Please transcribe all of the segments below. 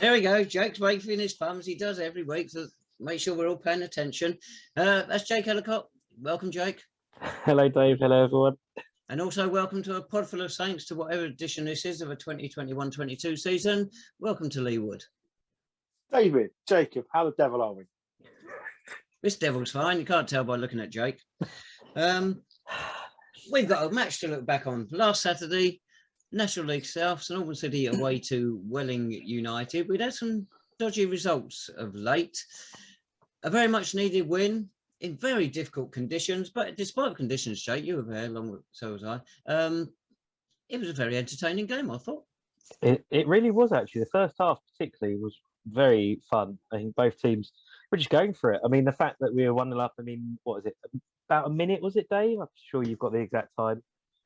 There we go. Jake's waving his thumbs. He does every week, so make sure we're all paying attention. That's Jake Ellacott. Welcome, Jake. Hello, Dave. Hello, everyone. And also welcome to a Podful of Saints to whatever edition this is of a 2021-22 season. Welcome to Lee Wood. David, Jacob, how the devil are we? This devil's fine. You can't tell by looking at Jake. We've got a match to look back on. Last Saturday, National League South, St Albans City away to Welling United. We'd had some dodgy results of late. A very much needed win in very difficult conditions, but despite conditions, Jake, you were there along with, so was I. It was a very entertaining game, I thought. It really was, actually. The first half particularly was very fun. I think both teams were just going for it. I mean, the fact that we were 1-0 up, I mean, what was it? About a minute, was it, Dave? I'm sure you've got the exact time.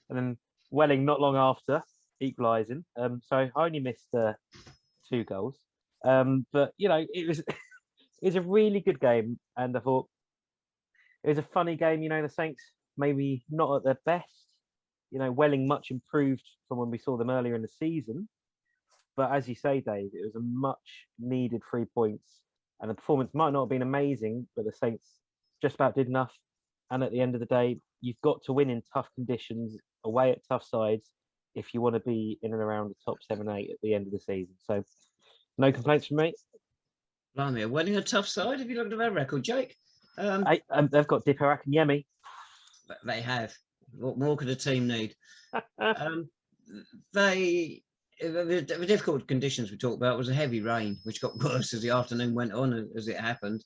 And then Welling not long after equalising. So I only missed 2 goals. But, you know, it was a really good game. And I thought it was a funny game. You know, the Saints maybe not at their best. You know, Welling much improved from when we saw them earlier in the season. But as you say, Dave, it was a much needed 3 points. And the performance might not have been amazing, but the Saints just about did enough. And at the end of the day, you've got to win in tough conditions, away at tough sides, if you want to be in and around the top 7-8 at the end of the season. So no complaints from me. Blimey, Welling a tough side. Have you looked at their record, Jake? They've got Dipper Akinyemi. They have. What more could a team need? The difficult conditions we talked about was a heavy rain, which got worse as the afternoon went on, as it happened.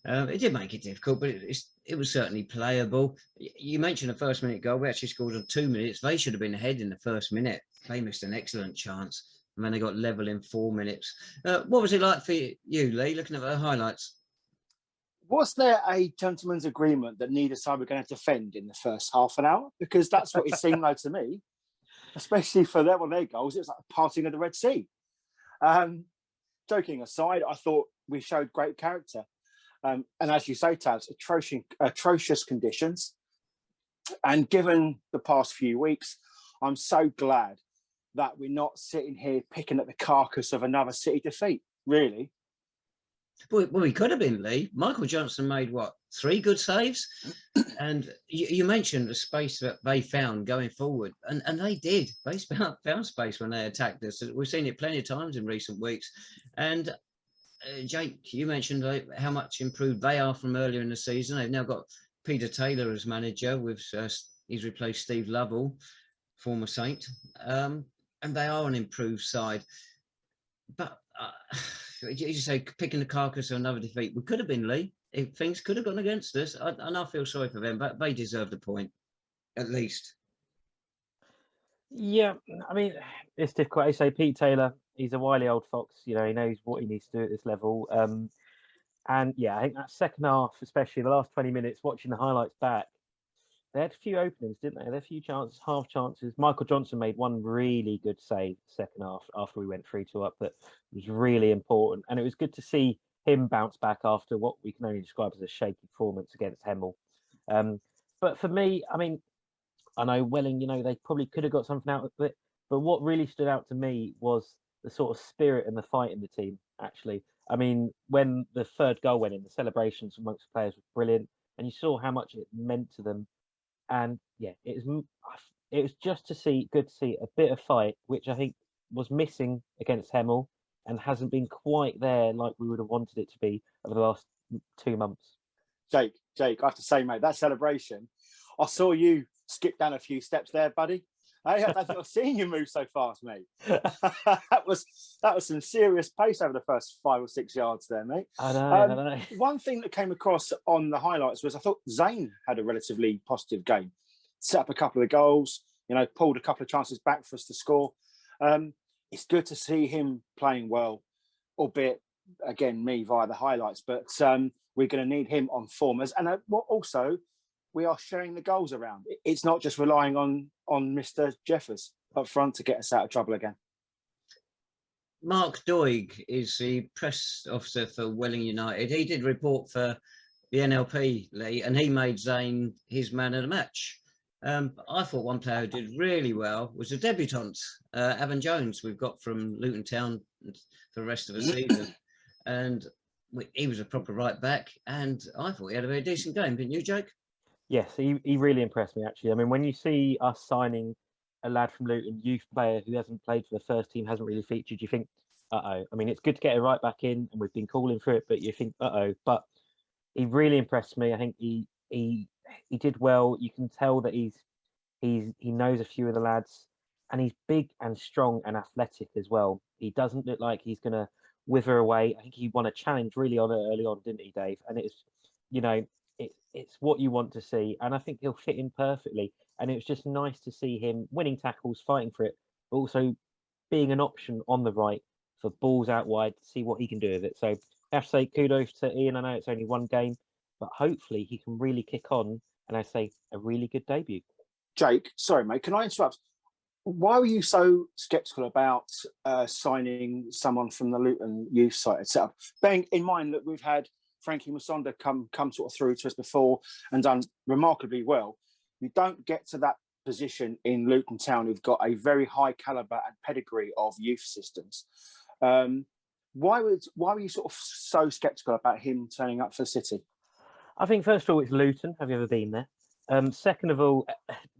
It did make it difficult, but it was certainly playable. You mentioned a first-minute goal. We actually scored in 2 minutes. They should have been ahead in the first minute. They missed an excellent chance, and then they got level in 4 minutes. What was it like for you, Lee, looking at the highlights? Was there a gentleman's agreement that neither side were going to defend in the first half an hour? Because that's what it seemed like to me, especially for their goals. It was like a parting of the Red Sea. Joking aside, I thought we showed great character. And as you say, Taz, atrocious conditions. And given the past few weeks, I'm so glad that we're not sitting here picking at the carcass of another City defeat, really. Well, we could have been, Lee. Michael Johnson made, 3 good saves? And you mentioned the space that they found going forward. And they did. They found space when they attacked us. We've seen it plenty of times in recent weeks. And Jake, you mentioned how much improved they are from earlier in the season. They've now got Peter Taylor as manager. He's replaced Steve Lovell, former Saint. And they are an improved side. But... you say picking the carcass of another defeat. We could have been, Lee. If things could have gone against us, and I feel sorry for them, but they deserve the point, at least. Yeah, I mean, it's difficult. I say Pete Taylor, he's a wily old fox. You know, he knows what he needs to do at this level. And yeah, I think that second half, especially the last 20 minutes, watching the highlights back, they had a few openings, didn't they? They had a few chances, half chances. Michael Johnson made one really good save second half after we went 3-2 up that was really important. And it was good to see him bounce back after what we can only describe as a shaky performance against Hemel. But for me, I mean, I know Welling, you know, they probably could have got something out of it. But what really stood out to me was the sort of spirit and the fight in the team, actually. I mean, when the third goal went in, the celebrations amongst the players was brilliant. And you saw how much it meant to them. And yeah, it was just good to see a bit of fight, which I think was missing against Hemel and hasn't been quite there like we would have wanted it to be over the last 2 months. Jake, I have to say, mate, that celebration, I saw you skip down a few steps there, buddy. I've not seen you move so fast, mate. that was some serious pace over the first 5 or 6 yards there, mate. I know. One thing that came across on the highlights was I thought Zane had a relatively positive game. Set up a couple of goals, you know, pulled a couple of chances back for us to score. It's good to see him playing well, albeit, again, me via the highlights, but we're going to need him on form. And also, we are sharing the goals around. It's not just relying on Mr. Jeffers up front to get us out of trouble again. Mark Doig is the press officer for Welling United. He did report for the NLP, Lee, and he made Zane his man of the match. I thought one player who did really well was the debutant, Evan Jones, we've got from Luton Town for the rest of the season. And he was a proper right back, and I thought he had a very decent game, didn't you, Jake? Yes, he really impressed me, actually. I mean, when you see us signing a lad from Luton, youth player who hasn't played for the first team, hasn't really featured, you think, uh-oh. I mean, it's good to get a right back in, and we've been calling for it, but you think, uh-oh. But he really impressed me. I think he did well. You can tell that he knows a few of the lads, and he's big and strong and athletic as well. He doesn't look like he's going to wither away. I think he won a challenge really early on, didn't he, Dave? And it's, you know, it's what you want to see, and I think he'll fit in perfectly. And it was just nice to see him winning tackles, fighting for it, but also being an option on the right for balls out wide to see what he can do with it. So I have to say kudos to Ian. I know it's only one game, but hopefully he can really kick on, and I say a really good debut. Jake, sorry, mate, can I interrupt? Why were you so sceptical about signing someone from the Luton youth side setup? Bearing in mind that we've had Frankie Musonda come sort of through to us before and done remarkably well. You don't get to that position in Luton Town who've got a very high calibre and pedigree of youth systems. Why were you sort of so sceptical about him turning up for City? I think first of all, it's Luton. Have you ever been there? Second of all,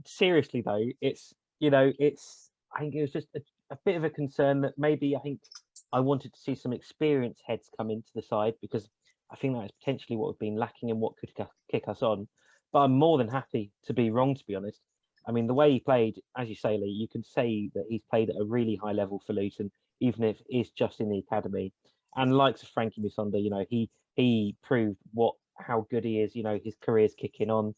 seriously though, it's I think it was just a bit of a concern that maybe I wanted to see some experienced heads come into the side, because I think that is potentially what we've been lacking and what could kick us on. But I'm more than happy to be wrong, to be honest. I mean, the way he played, as you say, Lee, you can say that he's played at a really high level for Luton, even if it's just in the academy. And likes of Frankie Musonda, he proved how good he is. His career's kicking on,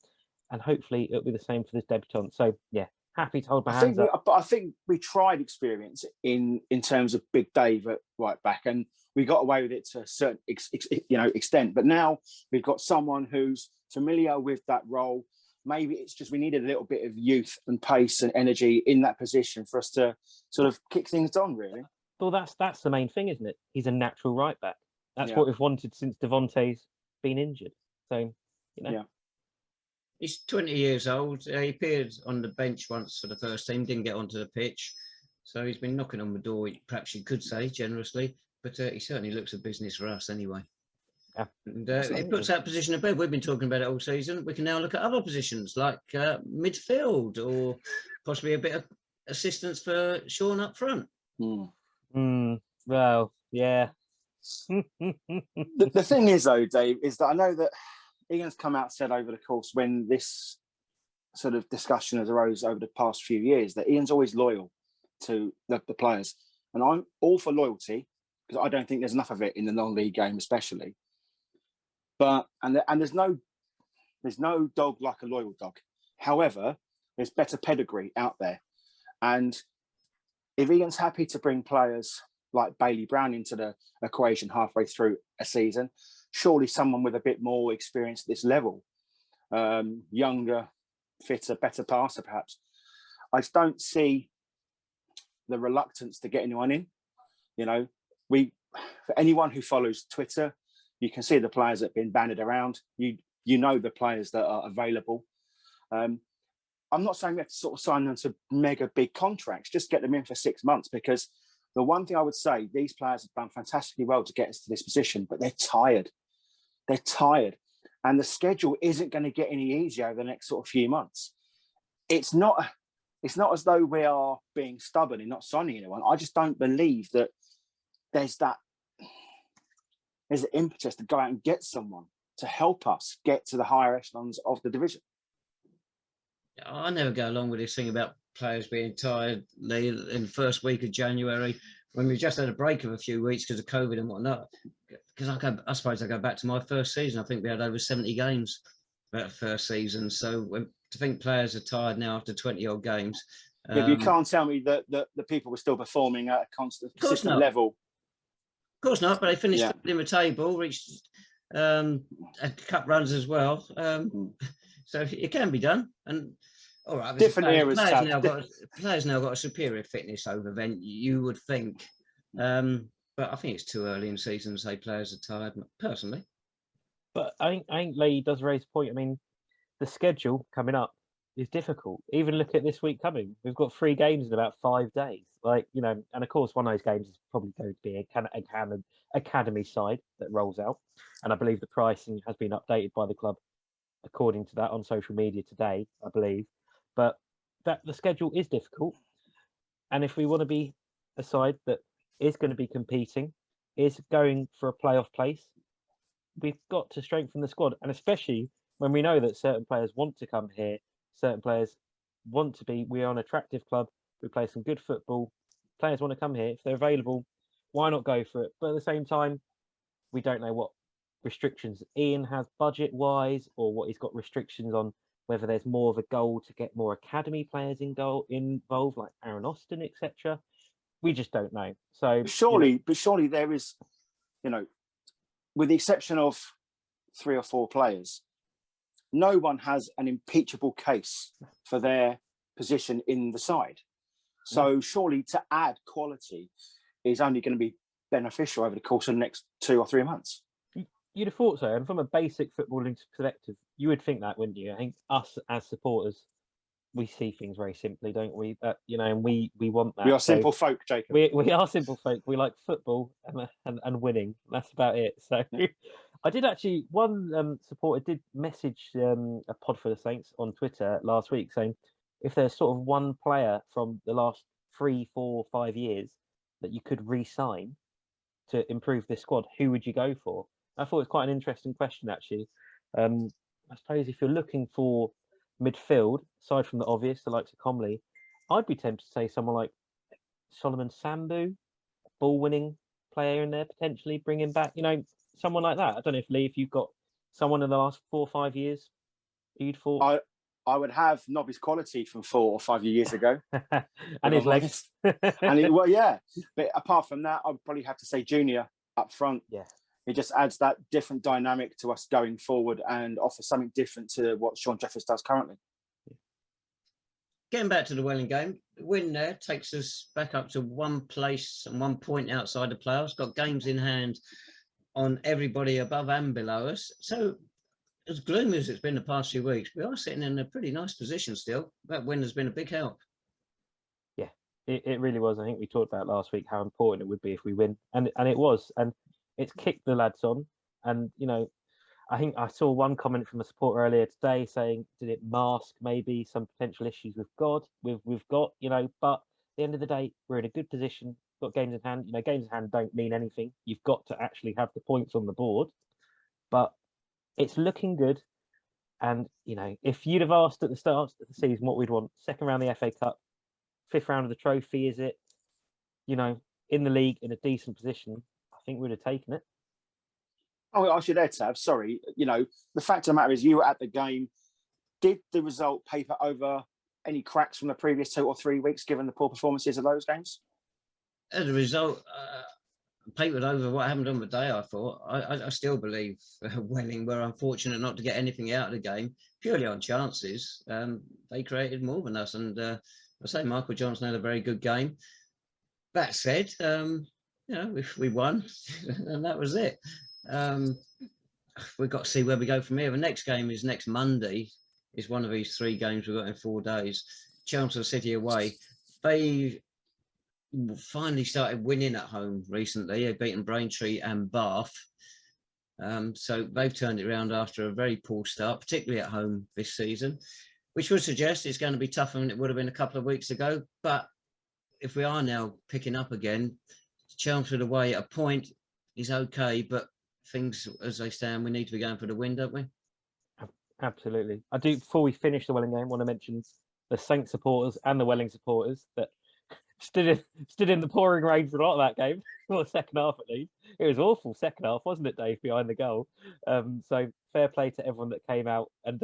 and hopefully it'll be the same for this debutant. So yeah, happy to hold my hands up. But I think we tried experience in terms of Big Dave at right back, and we got away with it to a certain extent. But now we've got someone who's familiar with that role. Maybe it's just we needed a little bit of youth and pace and energy in that position for us to sort of kick things on, really. Well, that's the main thing, isn't it? He's a natural right back. That's what we've wanted since Devontae's been injured. So, Yeah. He's 20 years old. He appeared on the bench once for the first team, didn't get onto the pitch. So he's been knocking on the door, perhaps you could say, generously. But he certainly looks a business for us anyway. Yeah. And it puts that position to bed. We've been talking about it all season. We can now look at other positions like midfield, or possibly a bit of assistance for Sean up front. Well, yeah. The thing is, though, Dave, is that I know that Ian's come out and said over the course when this sort of discussion has arose over the past few years that Ian's always loyal to the players. And I'm all for loyalty, because I don't think there's enough of it in the non-league game especially. But there's no dog like a loyal dog. However, there's better pedigree out there. And if Ian's happy to bring players like Bailey Brown into the equation halfway through a season, surely someone with a bit more experience at this level, younger, fitter, better passer perhaps. I just don't see the reluctance to get anyone in. For anyone who follows Twitter, you can see the players that have been banded around. You know the players that are available. I'm not saying we have to sort of sign them to mega big contracts, just get them in for 6 months, because the one thing I would say, these players have done fantastically well to get us to this position, but they're tired. They're tired. And the schedule isn't going to get any easier over the next sort of few months. It's not as though we are being stubborn in not signing anyone. I just don't believe that there's an impetus to go out and get someone to help us get to the higher echelons of the division. I never go along with this thing about players being tired in the first week of January, when we just had a break of a few weeks because of COVID and whatnot. Because I suppose I go back to my first season. I think we had over 70 games that first season. So to think players are tired now after 20-odd games. But you can't tell me that the people were still performing at a consistent level. Of course not, but they finished in the table, reached a cup runs as well. So it can be done. And all right, different eras. Players now got a superior fitness over then, you would think. But I think it's too early in the season to say players are tired, personally. But I think Lee does raise a point. I mean, the schedule coming up, is difficult. Even look at this week coming. We've got 3 games in about 5 days. Like, you know, and of course, one of those games is probably going to be a academy side that rolls out. And I believe the pricing has been updated by the club according to that on social media today, I believe. But that the schedule is difficult. And if we want to be a side that is going to be competing, is going for a playoff place, we've got to strengthen the squad. And especially when we know that certain players want to come here, certain players want to be, we are an attractive club, we play some good football, players want to come here. If they're available, why not go for it? But at the same time, we don't know what restrictions Ian has budget-wise, or what he's got restrictions on, whether there's more of a goal to get more academy players involved, like Aaron Austin, etc. We just don't know. So surely there is, you know, with the exception of 3 or 4 players, no one has an impeachable case for their position in the side. So surely to add quality is only going to be beneficial over the course of the next 2 or 3 months. You'd have thought so. And from a basic footballing perspective, you would think that, wouldn't you? I think us as supporters, we see things very simply, don't we? You know, and we want that. We are simple folk, Jacob. We are simple folk. We like football and winning. That's about it. So I did actually, one supporter did message a Podful of Saints on Twitter last week saying, if there's sort of one player from the last 3, 4, 5 years that you could re-sign to improve this squad, who would you go for? I thought it was quite an interesting question, actually. I suppose if you're looking for midfield, aside from the obvious, the likes of Comley, I'd be tempted to say someone like Solomon Sambu, ball-winning player in there, potentially bring him back. You know, someone like that. I don't know if, Lee, if you've got someone in the last 4 or 5 years you'd thought. I would have Nobby's quality from 4 or 5 years ago. And his legs. Well, yeah. But apart from that, I'd probably have to say Junior up front. Yeah. It just adds that different dynamic to us going forward and offers something different to what Sean Jeffers does currently. Getting back to the Welling game, the win there takes us back up to 1 place and 1 point outside the playoffs. Got games in hand on everybody above and below us. So as gloomy as it's been the past few weeks, we are sitting in a pretty nice position still. That win has been a big help. Yeah, it really was. I think we talked about last week how important it would be if we win, and it was. And it's kicked the lads on. And, you know, I think I saw one comment from a supporter earlier today saying, did it mask maybe some potential issues we've got, you know, but at the end of the day, we're in a good position, got games in hand. You know, games in hand don't mean anything. You've got to actually have the points on the board. But it's looking good. And, you know, if you'd have asked at the start of the season what we'd want, 2nd round of the FA Cup, 5th round of the trophy, is it, you know, in the league in a decent position, I think we'd have taken it. Oh, I should add, Tab, sorry. You know, the fact of the matter is you were at the game. Did the result paper over any cracks from the previous 2 or 3 weeks, given the poor performances of those games? As a result, papered over what happened on the day, I thought. I still believe Welling were unfortunate not to get anything out of the game, purely on chances. They created more than us. And I say Michael Johnson had a very good game. That said, you know, we won, and that was it. We've got to see where we go from here. The next game is next Monday. Is one of these 3 games we've got in 4 days. Chelmsford City away. They finally started winning at home recently. They've beaten Braintree and Bath. So they've turned it around after a very poor start, particularly at home this season, which would suggest it's going to be tougher than it would have been a couple of weeks ago. But if we are now picking up again, Chelmsford away at a point is okay, but things as they stand, we need to be going for the win, don't we? Absolutely. I do, before we finish the Welling game, want to mention the Saints supporters and the Welling supporters that stood in the pouring rain for a lot of that game, or the second half at least. It was awful second half, wasn't it, Dave, behind the goal? So fair play to everyone that came out and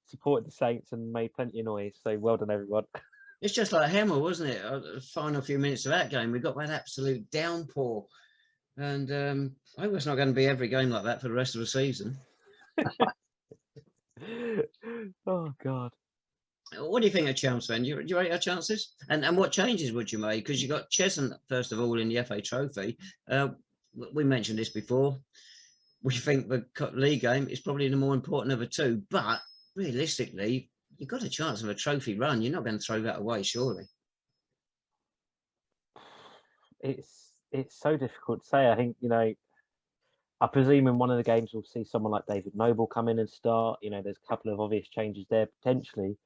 supported the Saints and made plenty of noise. So well done, everyone. It's just like Hemel, wasn't it? The final few minutes of that game, we got that absolute downpour. And I hope it's not going to be every game like that for the rest of the season. Oh, God. What do you think of Chelmsford? Do you rate our chances? And what changes would you make? Because you got Cheshunt, first of all, in the FA Trophy. We mentioned this before. We think the league game is probably the more important of the 2. But realistically, you've got a chance of a trophy run. You're not going to throw that away, surely. It's so difficult to say. I think, I presume in one of the games we'll see someone like David Noble come in and start. There's a couple of obvious changes there potentially.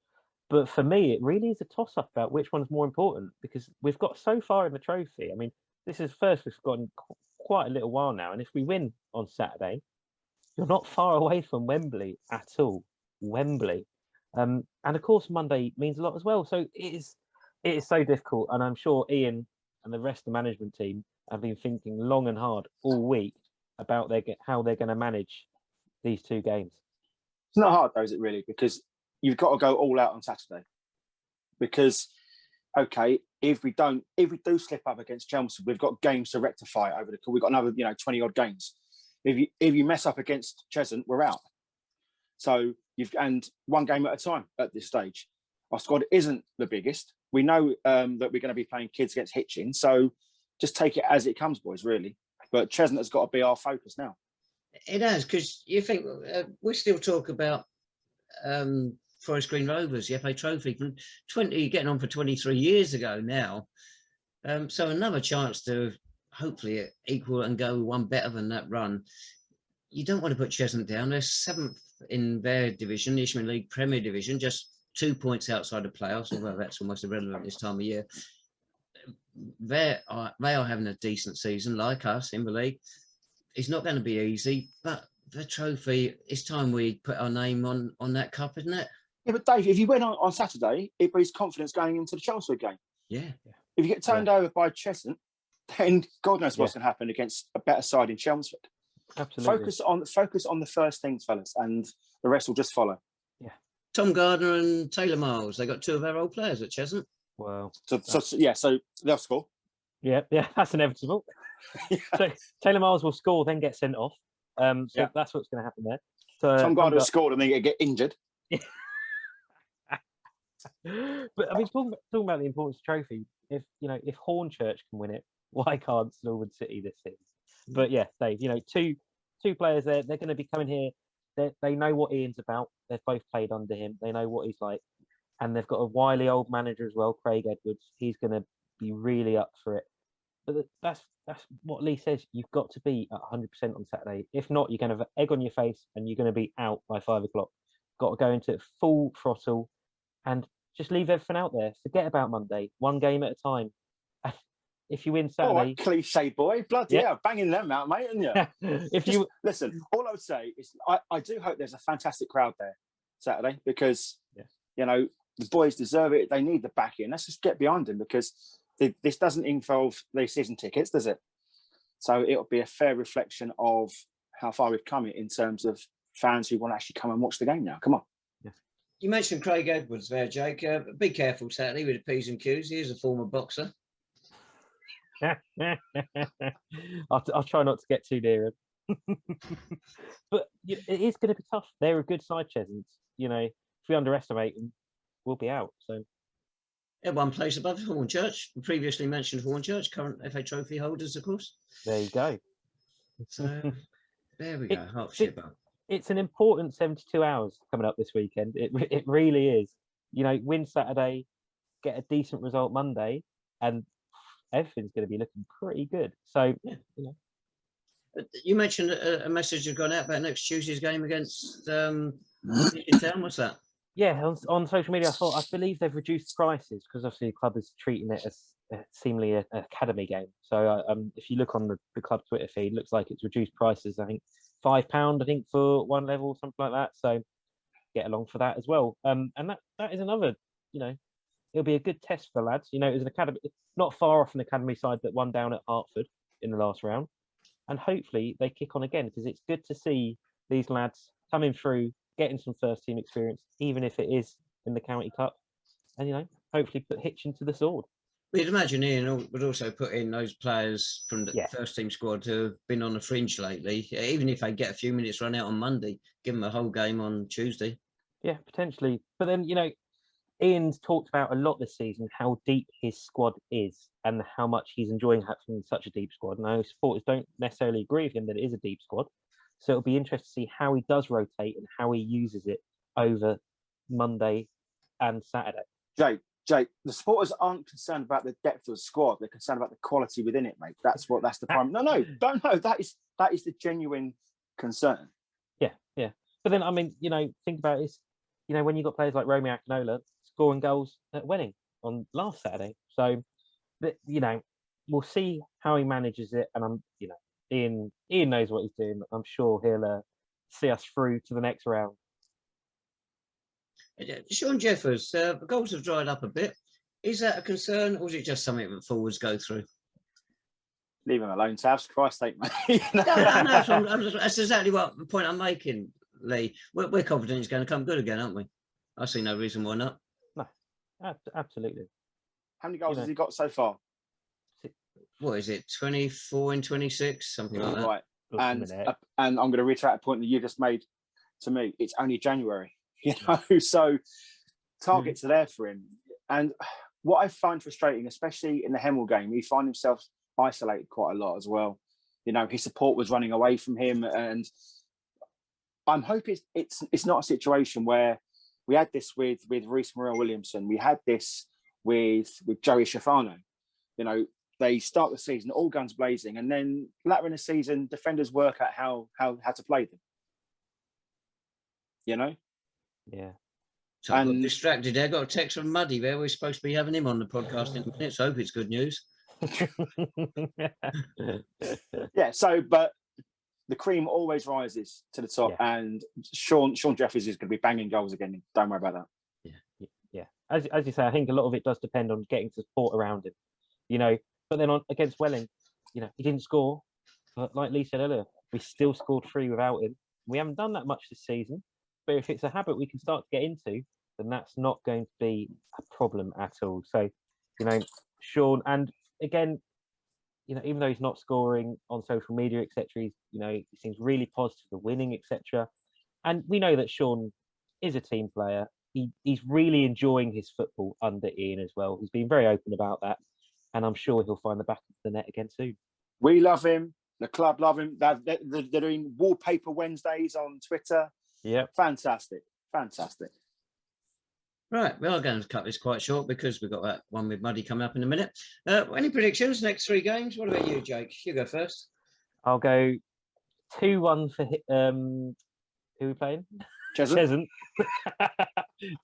But for me, it really is a toss-up about which one's more important, because we've got so far in the trophy. I mean, this is first we've gotten quite a little while now. And if we win on Saturday, you're not far away from Wembley at all. Wembley. And of course, Monday means a lot as well. So it is so difficult. And I'm sure Ian and the rest of the management team have been thinking long and hard all week about how they're going to manage these two games. It's not hard though, is it really? Because you've got to go all out on Saturday. Because, okay, if we do slip up against Chelmsford, we've got games to rectify over the. We've got another 20 odd games. If you mess up against Cheshunt, we're out. So and one game at a time at this stage. Our squad isn't the biggest. We know that we're going to be playing kids against Hitchin, so just take it as it comes, boys. Really, but Cheshunt has got to be our focus now. It has, because you think we still talk about Forest Green Rovers, the FA Trophy from getting on for 23 years ago now. So another chance to hopefully equal and go one better than that run. You don't want to put Cheshunt down. They're 7th in their division, Ishmael League Premier Division, just 2 points outside the playoffs, although that's almost irrelevant this time of year. They are having a decent season, like us in the league. It's not going to be easy, but the trophy, it's time we put our name on that cup, isn't it? Yeah, but Dave, if you win on Saturday, it breeds confidence going into the Chelmsford game. Yeah. If you get turned over by Cheshunt, then God knows what's going to happen against a better side in Chelmsford. Absolutely. Focus on the first things, fellas, and the rest will just follow. Yeah. Tom Gardner and Taylor Miles, they got 2 of our old players at Cheshunt. Wow. So they'll score. Yeah, that's inevitable. Yeah. So Taylor Miles will score, then get sent off. That's what's going to happen there. So Tom Gardner scored and then get injured. But I mean, talking about the importance of trophy, if Hornchurch can win it, why can't St Albans City this season? But yeah, Dave, two players there, they're going to be coming here. They know what Ian's about. They've both played under him. They know what he's like, and they've got a wily old manager as well, Craig Edwards. He's going to be really up for it. But that's what Lee says. You've got to be at 100% on Saturday. If not, you're going to have egg on your face and you're going to be out by 5 o'clock. Got to go into it full throttle and just leave everything out there. Forget about Monday. One game at a time. If you win Saturday, right, cliche boy, bloody hell, banging them out, mate, aren't you? Listen, all I would say is I do hope there's a fantastic crowd there Saturday, because the boys deserve it. They need the backing. Let's just get behind them, because this doesn't involve the season tickets, does it? So it'll be a fair reflection of how far we've come in terms of fans who want to actually come and watch the game now. Come on. You mentioned Craig Edwards there, Jake. Be careful Saturday with the P's and Q's. He is a former boxer. I'll try not to get too near him. But it is going to be tough. They're a good side, Cheshunt. If we underestimate them, we'll be out. So one place above Hornchurch. Previously mentioned Hornchurch, current FA Trophy holders, of course. There you go. So there we go. Hertfordshire. It's an important 72 hours coming up this weekend. It really is. Win Saturday, get a decent result Monday, and everything's going to be looking pretty good. So, You mentioned a message had gone out about next Tuesday's game against Town. What's that? Yeah, on social media, I believe they've reduced prices, because obviously the club is treating it as seemingly an academy game. So if you look on the club Twitter feed, it looks like it's reduced prices. I think £5, I think, for one level, something like that. So get along for that as well. And that is another, it'll be a good test for the lads. It was an academy, not far off an academy side that won down at Hertford in the last round. And hopefully they kick on again, because it's good to see these lads coming through, getting some first team experience, even if it is in the County Cup, and hopefully put Hitchin to the sword. We'd imagine Ian would also put in those players from the first team squad who have been on the fringe lately. Even if they get a few minutes run out on Monday, give them a whole game on Tuesday. Yeah, potentially. But then, Ian's talked about a lot this season how deep his squad is and how much he's enjoying having such a deep squad. Now, supporters don't necessarily agree with him that it is a deep squad. So it'll be interesting to see how he does rotate and how he uses it over Monday and Saturday. Jake, the supporters aren't concerned about the depth of the squad. They're concerned about the quality within it, mate. That's the prime. No, don't know. That is the genuine concern. Yeah. But then, I mean, think about it. When you've got players like Romeo Akinola scoring goals at Welling on last Saturday. So, we'll see how he manages it. And Ian knows what he's doing. I'm sure he'll see us through to the next round. Sean Jeffers, the goals have dried up a bit. Is that a concern, or is it just something that forwards go through? Leave him alone, Tavs. Christ's sake, mate. No, that's exactly what the point I'm making, Lee. We're confident it's going to come good again, aren't we? I see no reason why not. No, absolutely. How many goals has he got so far? What is it? 24 and 26, something like that. Right. And I'm going to reiterate a point that you just made to me. It's only January, so targets are there for him. And what I find frustrating, especially in the Hemel game, he found himself isolated quite a lot as well. His support was running away from him, and I'm hoping it's not a situation where we had this with Reece Morel-Williamson. We had this with Joey Schifano. They start the season all guns blazing, and then later in the season, defenders work out how to play them. Yeah. So I got distracted there. I got a text from Muddy there. We're supposed to be having him on the podcast in a minute, so I hope it's good news. Yeah, but the cream always rises to the top, and Sean Jeffers is going to be banging goals again. Don't worry about that. Yeah. As you say, I think a lot of it does depend on getting support around him, But then against Welling, he didn't score. But like Lee said earlier, we still scored 3 without him. We haven't done that much this season. But if it's a habit we can start to get into, then that's not going to be a problem at all. So, Sean, and again, even though he's not scoring on social media, etc., he seems really positive of winning, etc. And we know that Sean is a team player. He's really enjoying his football under Ian as well. He's been very open about that, and I'm sure he'll find the back of the net again soon. We love him. The club love him. They're doing wallpaper Wednesdays on Twitter. Yeah, fantastic. Right, we are going to cut this quite short because we've got that one with Muddy coming up in a minute. Any predictions, next 3 games? What about you, Jake? You go first. I'll go 2-1 for who are we playing? Cheshunt.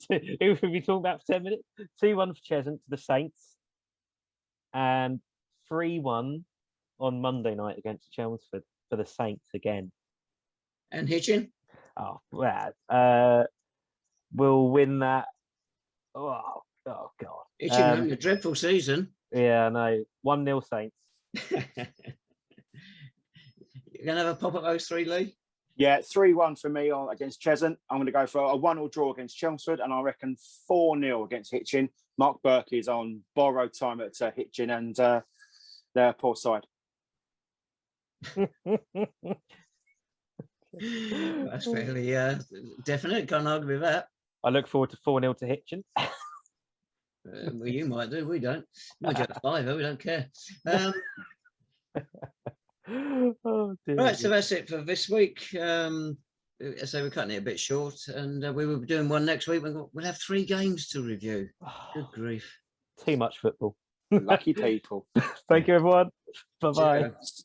Who have we talking about for 10 minutes? 2-1 for Cheshunt to the Saints, and 3-1 on Monday night against Chelmsford for the Saints again. And Hitchin? Oh, well, we'll win that. Oh God! Hitchin having a dreadful season. Yeah, no. 1-0 Saints. You're going to have a pop at those 3, Lee? Yeah, 3-1 for me against Cheshunt. I'm going to go for a 1-1 draw against Chelmsford, and I reckon 4-0 against Hitchin. Mark Burke is on borrowed time at Hitchin, and their poor side. That's fairly definite. Can't argue with that. I look forward to 4-0 to Hitchin. Well, you might do. We don't. We're just 5, we don't care. Oh, dear. Right, so that's it for this week. So we're cutting it a bit short, and we will be doing one next week. We'll have 3 games to review. Good grief. Too much football. Lucky people. Thank you, everyone. Bye-bye. Cheers.